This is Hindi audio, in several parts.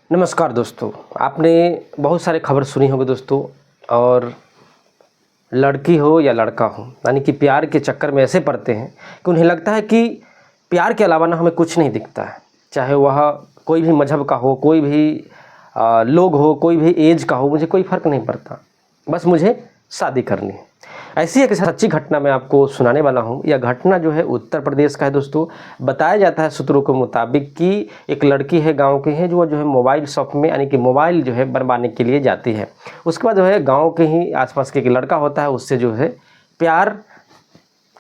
नमस्कार दोस्तों। आपने बहुत सारे खबर सुनी होगी दोस्तों। और लड़की हो या लड़का हो, यानी कि प्यार के चक्कर में ऐसे पड़ते हैं कि उन्हें लगता है कि प्यार के अलावा ना हमें कुछ नहीं दिखता है। चाहे वह कोई भी मज़हब का हो, कोई भी लोग हो, कोई भी एज का हो, मुझे कोई फ़र्क नहीं पड़ता, बस मुझे शादी करनी है। ऐसी एक सच्ची घटना मैं आपको सुनाने वाला हूँ। यह घटना जो है उत्तर प्रदेश का है दोस्तों। बताया जाता है सूत्रों के मुताबिक कि एक लड़की है, गांव की है, जो है मोबाइल शॉप में, यानी कि मोबाइल जो है बनवाने के लिए जाती है। उसके बाद जो है गांव के ही आसपास के एक लड़का होता है, उससे जो है प्यार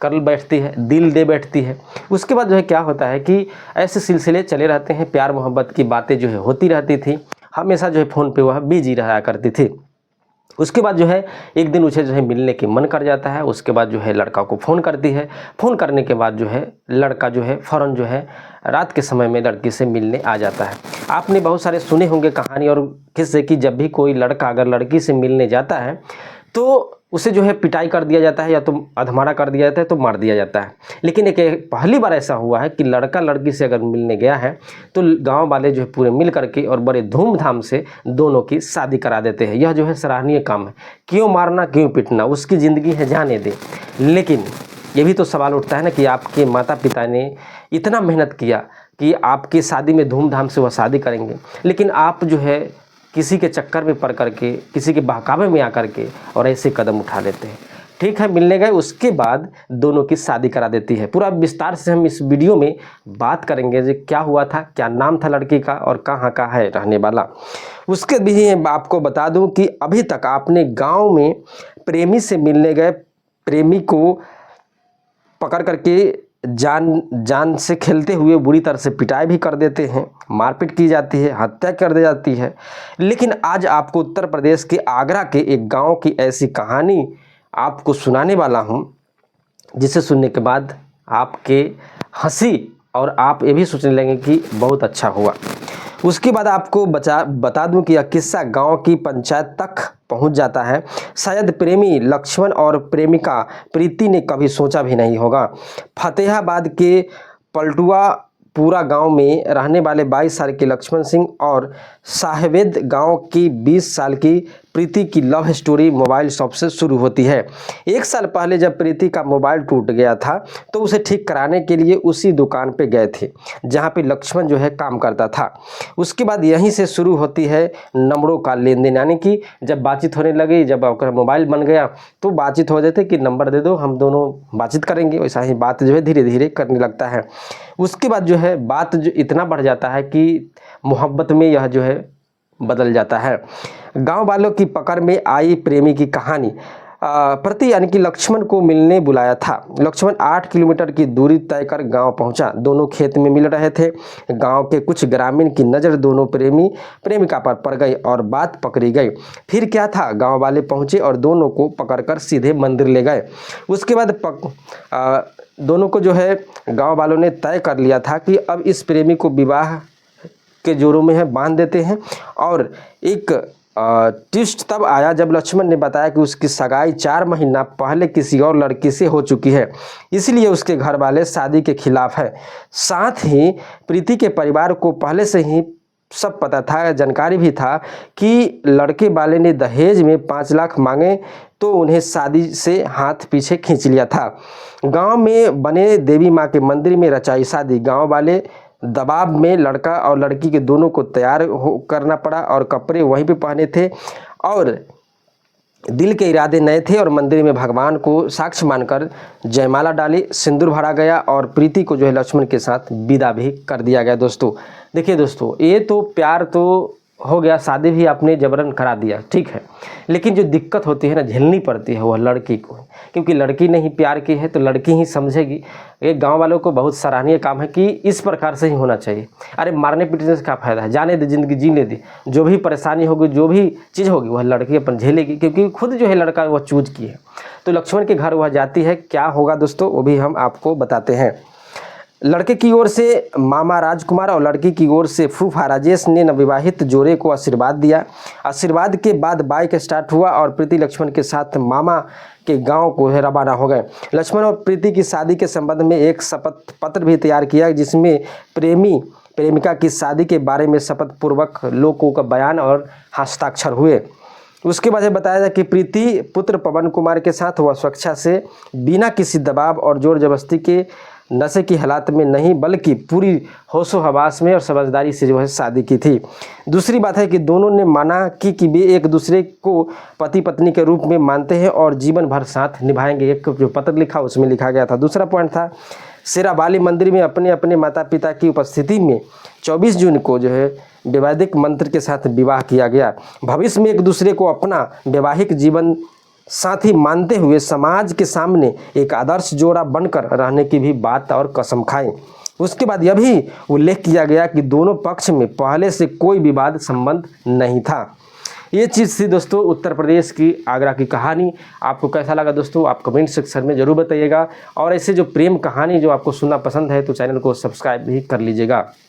कर बैठती है, दिल दे बैठती है। उसके बाद जो है क्या होता है कि ऐसे सिलसिले चले रहते हैं, प्यार मोहब्बत की बातें जो है होती रहती थी। हमेशा जो है फ़ोन पे वह बिजी रहा करती थी। उसके बाद जो है एक दिन उसे जो है मिलने की मन कर जाता है। उसके बाद जो है लड़का को फ़ोन करती है। फ़ोन करने के बाद जो है लड़का जो है फ़ौरन जो है रात के समय में लड़की से मिलने आ जाता है। आपने बहुत सारे सुने होंगे कहानी और किस्से कि जब भी कोई लड़का अगर लड़की से मिलने जाता है तो उसे जो है पिटाई कर दिया जाता है, या तो अधमरा कर दिया जाता है, तो मार दिया जाता है। लेकिन एक पहली बार ऐसा हुआ है कि लड़का लड़की से अगर मिलने गया है तो गांव वाले जो है पूरे मिल करके और बड़े धूमधाम से दोनों की शादी करा देते हैं। यह जो है सराहनीय काम है। क्यों मारना, क्यों पिटना, उसकी ज़िंदगी है, जाने दे। लेकिन ये भी तो सवाल उठता है ना कि आपके माता पिता ने इतना मेहनत किया कि आपकी शादी में धूमधाम से वह शादी करेंगे, लेकिन आप जो है किसी के चक्कर में पड़ करके, किसी के बहकावे में आकर के और ऐसे कदम उठा लेते हैं। ठीक है, मिलने गए, उसके बाद दोनों की शादी करा देती है। पूरा विस्तार से हम इस वीडियो में बात करेंगे जो क्या हुआ था, क्या नाम था लड़की का और कहाँ का है रहने वाला। उसके भी आपको बता दूं कि अभी तक आपने गांव में प्रेमी से मिलने गए प्रेमी को पकड़ करके जान से खेलते हुए बुरी तरह से पिटाई भी कर देते हैं, मारपीट की जाती है, हत्या कर दी जाती है। लेकिन आज आपको उत्तर प्रदेश के आगरा के एक गांव की ऐसी कहानी आपको सुनाने वाला हूं, जिसे सुनने के बाद आपके हंसी और आप ये भी सोचने लगेंगे कि बहुत अच्छा हुआ। उसके बाद आपको बता दूं कि यह किस्सा गांव की पंचायत तक पहुंच जाता है। शायद प्रेमी लक्ष्मण और प्रेमिका प्रीति ने कभी सोचा भी नहीं होगा। फतेहाबाद के पलटुआ पूरा गांव में रहने वाले 22 साल के लक्ष्मण सिंह और साहेबेद गांव की 20 साल की प्रीति की लव स्टोरी मोबाइल शॉप से शुरू होती है। एक साल पहले जब प्रीति का मोबाइल टूट गया था तो उसे ठीक कराने के लिए उसी दुकान पे गए थे जहां पे लक्ष्मण जो है काम करता था। उसके बाद यहीं से शुरू होती है नंबरों का लेन देन, यानी कि जब बातचीत होने लगी, जब आपका मोबाइल बन गया तो बातचीत हो जाती कि नंबर दे दो, हम दोनों बातचीत करेंगे। वैसा ही बात जो है धीरे धीरे करने लगता है। उसके बाद जो है बात जो इतना बढ़ जाता है कि मोहब्बत में यह जो है बदल जाता है। गांव वालों की पकड़ में आई प्रेमी की कहानी। प्रति यानी कि लक्ष्मण को मिलने बुलाया था। लक्ष्मण 8 किलोमीटर की दूरी तय कर गांव पहुंचा। दोनों खेत में मिल रहे थे। गांव के कुछ ग्रामीण की नज़र दोनों प्रेमी प्रेमिका पर पड़ गई और बात पकड़ी गई। फिर क्या था, गांव वाले पहुंचे और दोनों को पकड़कर सीधे मंदिर ले गए। उसके बाद दोनों को जो है गांव वालों ने तय कर लिया था कि अब इस प्रेमी को विवाह के जोरों में है बांध देते हैं। और एक ट्विस्ट तब आया जब लक्ष्मण ने बताया कि उसकी सगाई 4 महीना पहले किसी और लड़की से हो चुकी है, इसलिए उसके घर वाले शादी के खिलाफ है। साथ ही प्रीति के परिवार को पहले से ही सब पता था, जानकारी भी था कि लड़के वाले ने दहेज में 5 लाख मांगे तो उन्हें शादी से हाथ पीछे खींच लिया था। गांव में बने देवी माँ के मंदिर में रचाई शादी। गांव वाले दबाव में लड़का और लड़की के दोनों को तैयार करना पड़ा और कपड़े वहीं पे पहने थे और दिल के इरादे नए थे। और मंदिर में भगवान को साक्ष्य मानकर जयमाला डाली, सिंदूर भरा गया और प्रीति को जो है लक्ष्मण के साथ विदा भी कर दिया गया। दोस्तों देखिए दोस्तों, ये तो प्यार तो हो गया, शादी भी आपने जबरन करा दिया, ठीक है। लेकिन जो दिक्कत होती है ना, झेलनी पड़ती है, वह लड़की को, क्योंकि लड़की ने ही प्यार की है तो लड़की ही समझेगी। एक गांव वालों को बहुत सराहनीय काम है कि इस प्रकार से ही होना चाहिए। अरे मारने पीटने से क्या फ़ायदा है, जाने दे, ज़िंदगी जीने दे। जो भी परेशानी होगी, जो भी चीज़ होगी, वह लड़की अपन झेलेगी, क्योंकि खुद जो है लड़का वह चूज की है। तो लक्ष्मण के घर वह जाती है। क्या होगा दोस्तों, वो भी हम आपको बताते हैं। लड़के की ओर से मामा राजकुमार और लड़की की ओर से फूफा राजेश ने नवविवाहित जोड़े को आशीर्वाद दिया। आशीर्वाद के बाद बाइक स्टार्ट हुआ और प्रीति लक्ष्मण के साथ मामा के गांव को रवाना हो गए। लक्ष्मण और प्रीति की शादी के संबंध में एक शपथ पत्र भी तैयार किया जिसमें प्रेमिका की शादी के बारे में शपथ पूर्वक लोगों का बयान और हस्ताक्षर हुए। उसके बाद बताया जाए कि प्रीति पुत्र पवन कुमार के साथ वह स्वेच्छा से बिना किसी दबाव और जोर जबरदस्ती के नशे की हालात में नहीं बल्कि पूरी होशो हवास में और समझदारी से जो है शादी की थी। दूसरी बात है कि दोनों ने माना कि वे एक दूसरे को पति पत्नी के रूप में मानते हैं और जीवन भर साथ निभाएंगे। एक जो पत्र लिखा उसमें लिखा गया था। दूसरा पॉइंट था शेरावाली मंदिर में अपने अपने माता पिता की उपस्थिति में 24 जून को जो है वैदिक मंत्र के साथ विवाह किया गया। भविष्य में एक दूसरे को अपना वैवाहिक जीवन साथी मानते हुए समाज के सामने एक आदर्श जोड़ा बनकर रहने की भी बात और कसम खाएं। उसके बाद यह भी उल्लेख किया गया कि दोनों पक्ष में पहले से कोई विवाद संबंध नहीं था। ये चीज़ थी दोस्तों उत्तर प्रदेश की आगरा की कहानी। आपको कैसा लगा दोस्तों आप कमेंट सेक्शन में ज़रूर बताइएगा। और ऐसे जो प्रेम कहानी जो आपको सुनना पसंद है तो चैनल को सब्सक्राइब भी कर लीजिएगा।